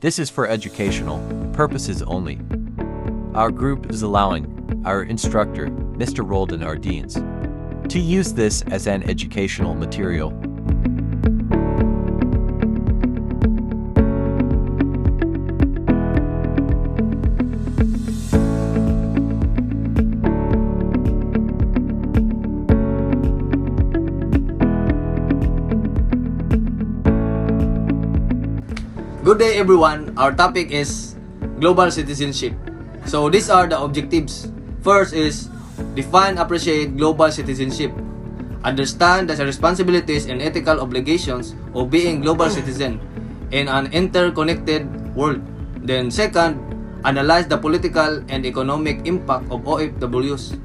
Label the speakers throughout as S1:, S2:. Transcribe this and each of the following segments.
S1: This is for educational purposes only. Our group is allowing our instructor, Mr. Roldan Ardines, to use this as an educational material.
S2: Good day everyone, our topic is global citizenship. So these are the objectives. First is define, appreciate global citizenship. Understand the responsibilities and ethical obligations of being global citizen in an interconnected world. Then second, analyze the political and economic impact of OFWs.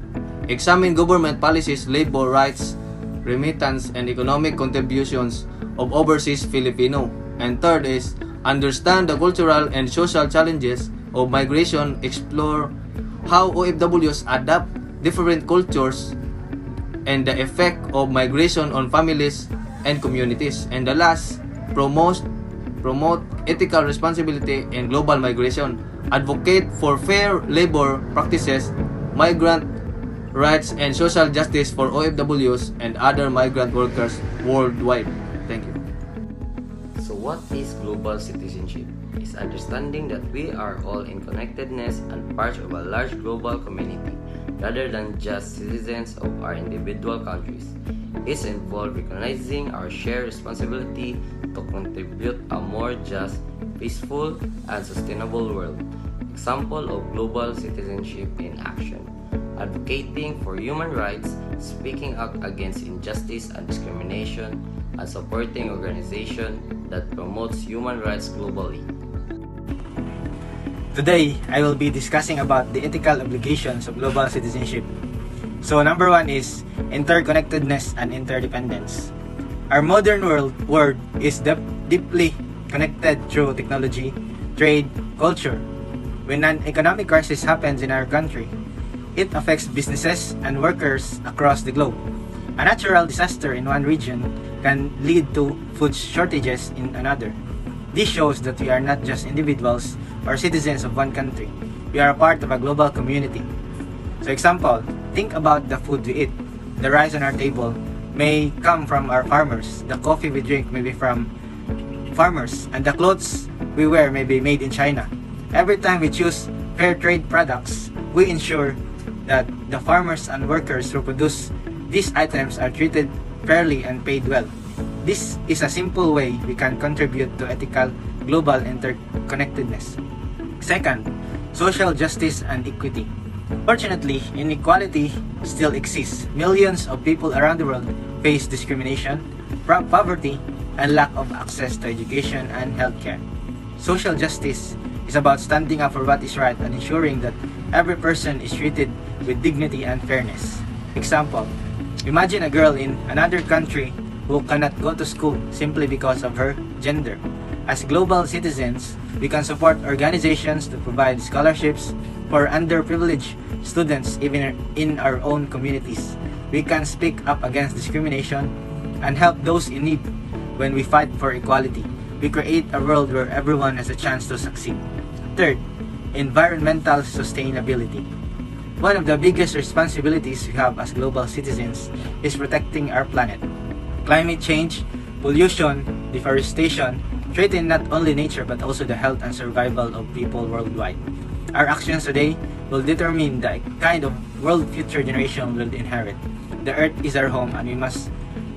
S2: Examine government policies, labor rights, remittance, and economic contributions of overseas Filipino. And third is understand the cultural and social challenges of migration, explore how OFWs adapt different cultures and the effect of migration on families and communities. And the last, promote ethical responsibility in global migration. Advocate for fair labor practices, migrant rights, and social justice for OFWs and other migrant workers worldwide. Thank you.
S3: So what is global citizenship? It's understanding that we are all in connectedness and part of a large global community rather than just citizens of our individual countries. It's involved recognizing our shared responsibility to contribute a more just, peaceful, and sustainable world. Example of global citizenship in action: advocating for human rights, speaking out against injustice and discrimination, and supporting organizations that promotes human rights globally.
S4: Today, I will be discussing about the ethical obligations of global citizenship. So number one is interconnectedness and interdependence. Our modern world is deeply connected through technology, trade, culture. When an economic crisis happens in our country, it affects businesses and workers across the globe. A natural disaster in one region can lead to food shortages in another. This shows that we are not just individuals or citizens of one country. We are a part of a global community. So example, think about the food we eat. The rice on our table may come from our farmers. The coffee we drink may be from farmers. And the clothes we wear may be made in China. Every time we choose fair trade products, we ensure that the farmers and workers who produce these items are treated fairly and paid well. This is a simple way we can contribute to ethical global interconnectedness. Second, social justice and equity. Fortunately, inequality still exists. Millions of people around the world face discrimination, poverty, and lack of access to education and healthcare. Social justice is about standing up for what is right and ensuring that every person is treated with dignity and fairness. Example, imagine a girl in another country who cannot go to school simply because of her gender. As global citizens, we can support organizations to provide scholarships for underprivileged students even in our own communities. We can speak up against discrimination and help those in need. When we fight for equality, we create a world where everyone has a chance to succeed. Third, environmental sustainability. One of the biggest responsibilities we have as global citizens is protecting our planet. Climate change, pollution, deforestation threaten not only nature but also the health and survival of people worldwide. Our actions today will determine the kind of world future generation will inherit. The earth is our home and we must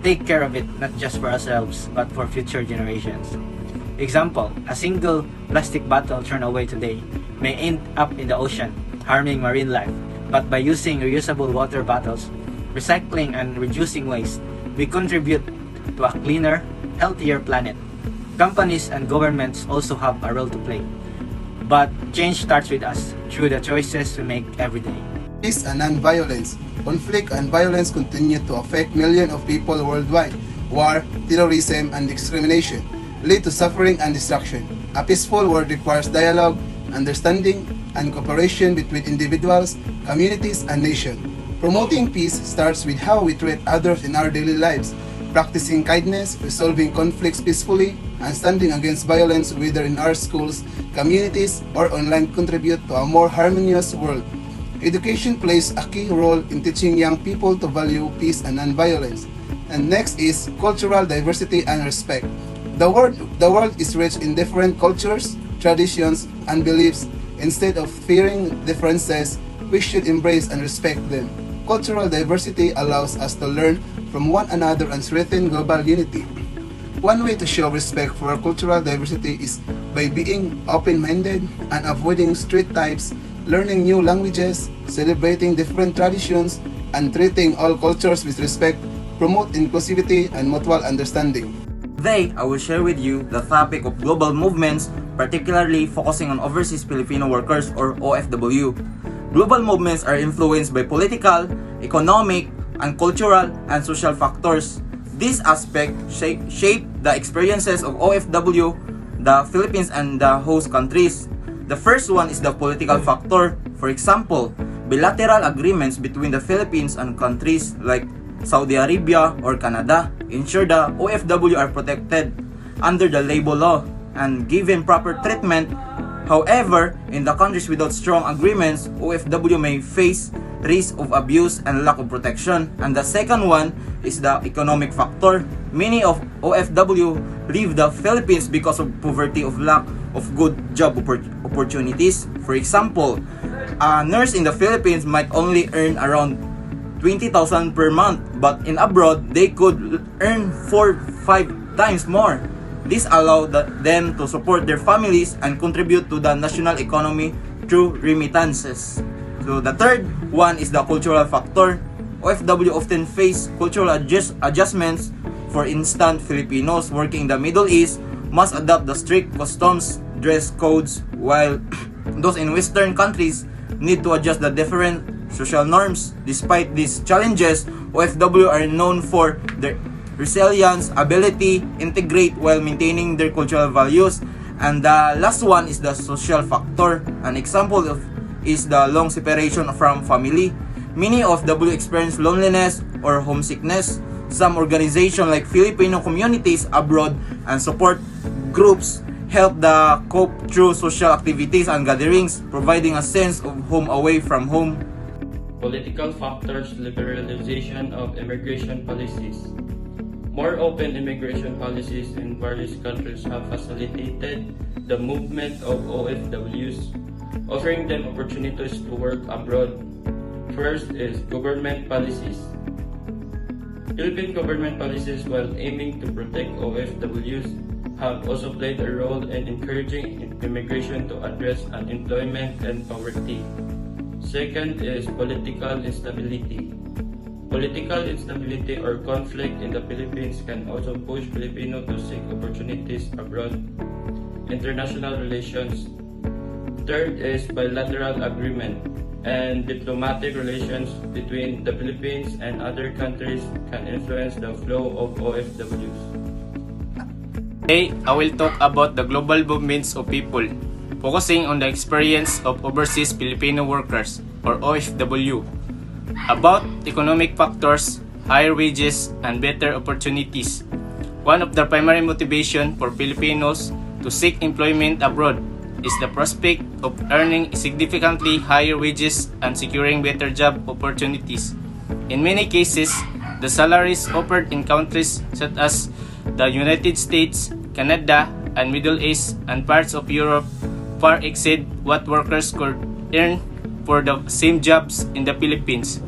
S4: take care of it not just for ourselves but for future generations. Example, a single plastic bottle thrown away today may end up in the ocean, harming marine life. But by using reusable water bottles, recycling and reducing waste, we contribute to a cleaner, healthier planet. Companies and governments also have a role to play. But change starts with us, through the choices we make every day.
S5: Peace and non-violence. Conflict and violence continue to affect millions of people worldwide. War, terrorism, and discrimination lead to suffering and destruction. A peaceful world requires dialogue, understanding, and cooperation between individuals, communities, and nations. Promoting peace starts with how we treat others in our daily lives. practicing kindness, resolving conflicts peacefully, and standing against violence whether in our schools, communities, or online contribute to a more harmonious world. Education plays a key role in teaching young people to value peace and nonviolence. And next is cultural diversity and respect. The world is rich in different cultures, traditions, and beliefs. Instead of fearing differences, we should embrace and respect them. Cultural diversity allows us to learn from one another and strengthen global unity. One way to show respect for cultural diversity is by being open-minded and avoiding stereotypes, learning new languages, celebrating different traditions, and treating all cultures with respect, promote inclusivity and mutual understanding.
S6: Today, I will share with you the topic of global movements, particularly focusing on overseas Filipino workers or OFW. Global movements are influenced by political, economic, and cultural and social factors. These aspects shape the experiences of OFW, the Philippines, and the host countries. The first one is the political factor. For example, bilateral agreements between the Philippines and countries like Saudi Arabia or Canada ensure the OFW are protected under the labor law and given proper treatment. However, in the countries without strong agreements, OFW may face risk of abuse and lack of protection. And the second one is the economic factor. Many of OFW leave the Philippines because of poverty of lack of good job opportunities. For example, a nurse in the Philippines might only earn around 20,000 per month, but in abroad, they could earn 4-5 times more. This allowed them to support their families and contribute to the national economy through remittances. So the third one is the cultural factor. OFW often face cultural adjustments. For instance, Filipinos working in the Middle East must adopt the strict customs, dress codes, while those in Western countries need to adjust the different social norms. Despite these challenges, OFW are known for their resilience, ability, integrate while maintaining their cultural values. And the last one is the social factor. An example is the long separation from family. Many OFW experience loneliness or homesickness. Some organizations like Filipino communities abroad and support groups help the cope through social activities and gatherings, providing a sense of home away from home.
S7: Political factors, liberalization of immigration policies. More open immigration policies in various countries have facilitated the movement of OFWs, offering them opportunities to work abroad. First is government policies. Philippine government policies, while aiming to protect OFWs, have also played a role in encouraging immigration to address unemployment and poverty. Second is political instability. Political instability or conflict in the Philippines can also push Filipinos to seek opportunities abroad. International relations. Third is bilateral agreement and diplomatic relations between the Philippines and other countries can influence the flow of OFWs.
S8: Today, I will talk about the global movements of people, focusing on the experience of overseas Filipino workers or OFW. About economic factors, higher wages, and better opportunities. One of the primary motivation for Filipinos to seek employment abroad is the prospect of earning significantly higher wages and securing better job opportunities. In many cases, the salaries offered in countries such as the United States, Canada, and Middle East and parts of Europe far exceed what workers could earn for the same jobs in the Philippines.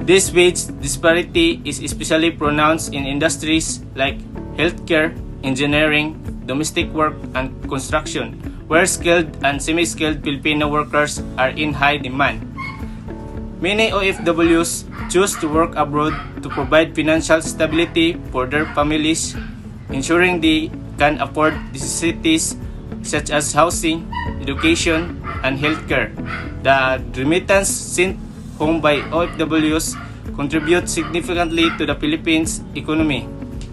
S8: This wage disparity is especially pronounced in industries like healthcare, engineering, domestic work, and construction, where skilled and semi-skilled Filipino workers are in high demand. Many OFWs choose to work abroad to provide financial stability for their families, ensuring they can afford necessities such as housing, education, and healthcare. The remittance sent home by OFWs contribute significantly to the Philippines economy,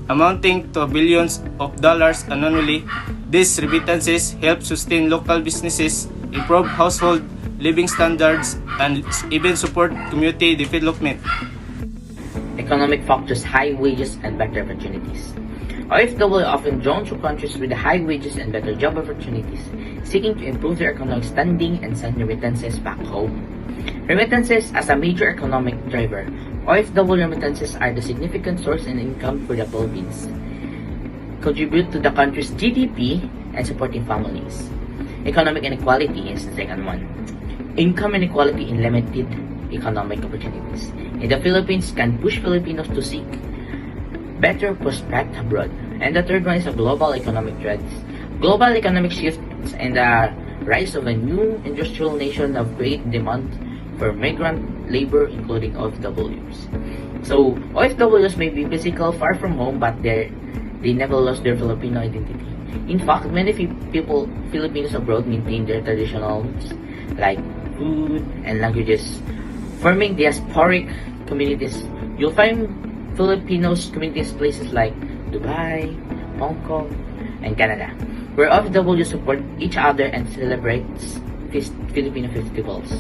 S8: amounting to billions of dollars annually. These remittances help sustain local businesses, improve household living standards, and even support community development.
S9: Economic factors, high wages, and better opportunities. OFW are often drawn to countries with high wages and better job opportunities, seeking to improve their economic standing and send remittances back home. Remittances as a major economic driver. OFW remittances are the significant source in income for the Philippines, contribute to the country's GDP, and supporting families. Economic inequality is the second one. Income inequality in limited economic opportunities in the Philippines can push Filipinos to seek better prospects abroad. And the third one is a global economic trends. Global economic shifts and the rise of a new industrial nation have created demand for migrant labor, including OFWs. So OFWs may be physical far from home, but they never lost their Filipino identity. In fact, many Filipinos abroad maintain their traditionals like food and languages, forming diasporic communities. You'll find Filipinos communities places like Dubai, Hong Kong, and Canada, where OFWs support each other and celebrates Filipino festivals.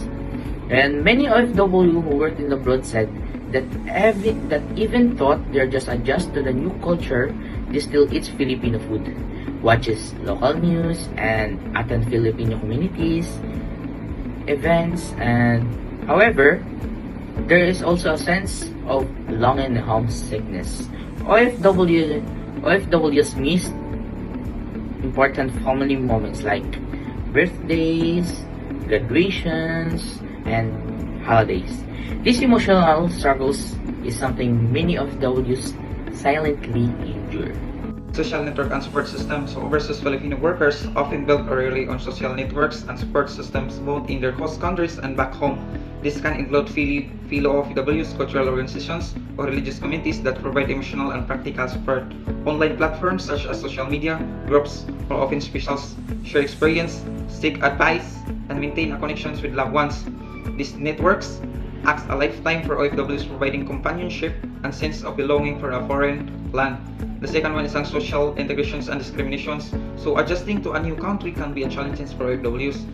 S9: And many OFW who worked in abroad said that even thought they're just adjust to the new culture, they still eats Filipino food, watches local news, and attend Filipino communities, events, and however, there is also a sense of longing and homesickness. OFWs miss important family moments like birthdays, graduations, and holidays. These emotional struggles is something many OFWs silently endure.
S10: Social network and support systems. Overseas Filipino workers often build or rely on social networks and support systems both in their host countries and back home. This can include fellow OFWs, cultural organizations, or religious communities that provide emotional and practical support. Online platforms such as social media groups or often specials share experience, seek advice, and maintain connections with loved ones. These networks act a lifetime for OFWs, providing companionship and sense of belonging for a foreign land. The second one is on social integrations and discriminations. So adjusting to a new country can be a challenge for OFWs.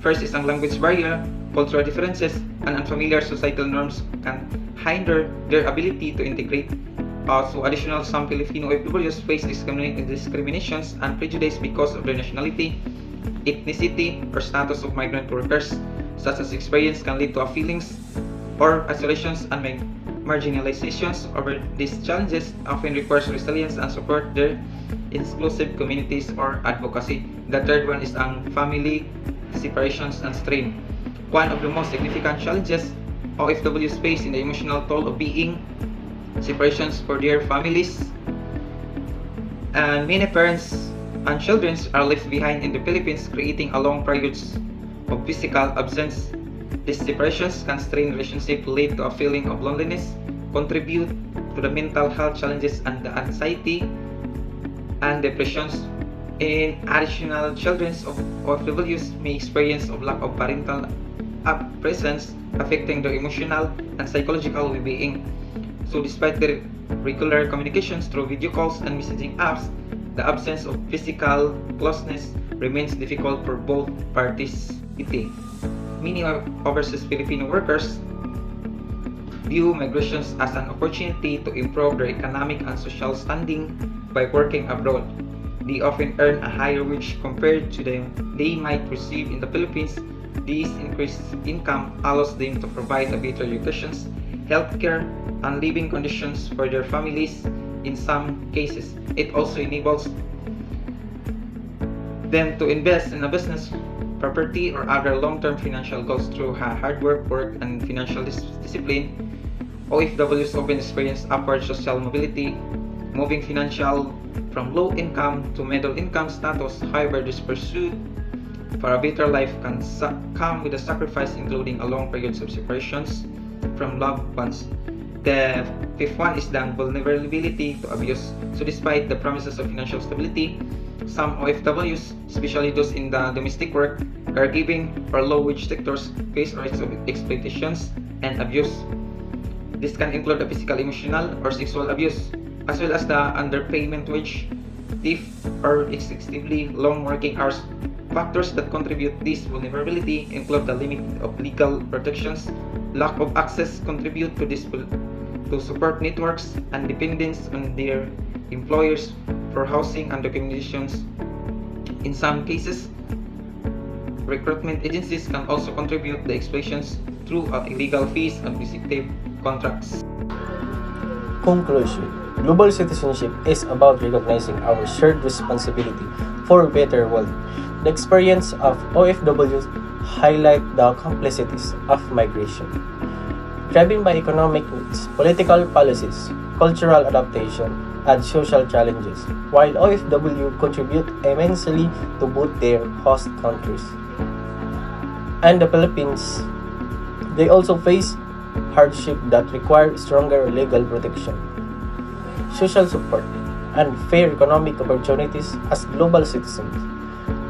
S10: First is ang language barrier, cultural differences, and unfamiliar societal norms can hinder their ability to integrate. Additional, some Filipino OFWs face discriminations and prejudice because of their nationality, ethnicity, or status of migrant workers. Such as experience can lead to feelings or isolations and marginalizations. Over these challenges often requires resilience and support their exclusive communities or advocacy. The third one is ang family separations and strain. One of the most significant challenges OFWs face in the emotional toll of being separations for their families, and many parents and children are left behind in the Philippines, creating a long periods of physical absence. These separations can strain relationships, lead to a feeling of loneliness, contribute to the mental health challenges and the anxiety and depressions. In additional, children of OFWs may experience of lack of parental presence, affecting their emotional and psychological well-being. So despite their regular communications through video calls and messaging apps, the absence of physical closeness remains difficult for both parties. Many overseas Filipino workers view migrations as an opportunity to improve their economic and social standing by working abroad. They often earn a higher wage compared to they might receive in the Philippines. This increased income allows them to provide a better education, healthcare, and living conditions for their families. In some cases, it also enables them to invest in a business, property, or other long-term financial goals through hard work, and financial discipline. OFWs often experience upward social mobility, moving financial from low income to middle income status. However, this pursuit for a better life can come with a sacrifice, including a long periods of separations from loved ones. The fifth one is the vulnerability to abuse. So despite the promises of financial stability, some OFWs, especially those in the domestic work, caregiving, or low-wage sectors, face risks of exploitations and abuse. This can include the physical, emotional, or sexual abuse, as well as the underpayment wage, theft, or excessively long working hours. Factors that contribute this vulnerability include the limit of legal protections, lack of access contribute to this to support networks and dependence on their employers for housing and accommodations. In some cases, recruitment agencies can also contribute the exploitations through illegal fees and abusive contracts.
S11: Conclusion: global citizenship is about recognizing our shared responsibility for a better world. The experience of OFWs highlight the complexities of migration, driven by economic needs, political policies, cultural adaptation, and social challenges, while OFW contribute immensely to both their host countries and the Philippines. They also face hardship that require stronger legal protection, social support, and fair economic opportunities. As global citizens,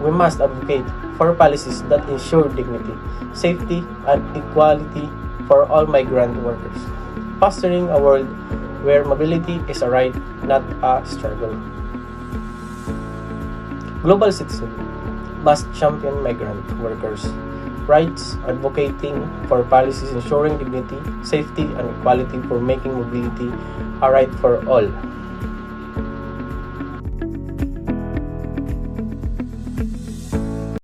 S11: we must advocate for policies that ensure dignity, safety, and equality for all migrant workers, fostering a world where mobility is a right, not a struggle. Global citizens must champion migrant workers' rights, advocating for policies ensuring dignity, safety, and equality for making mobility a right for all.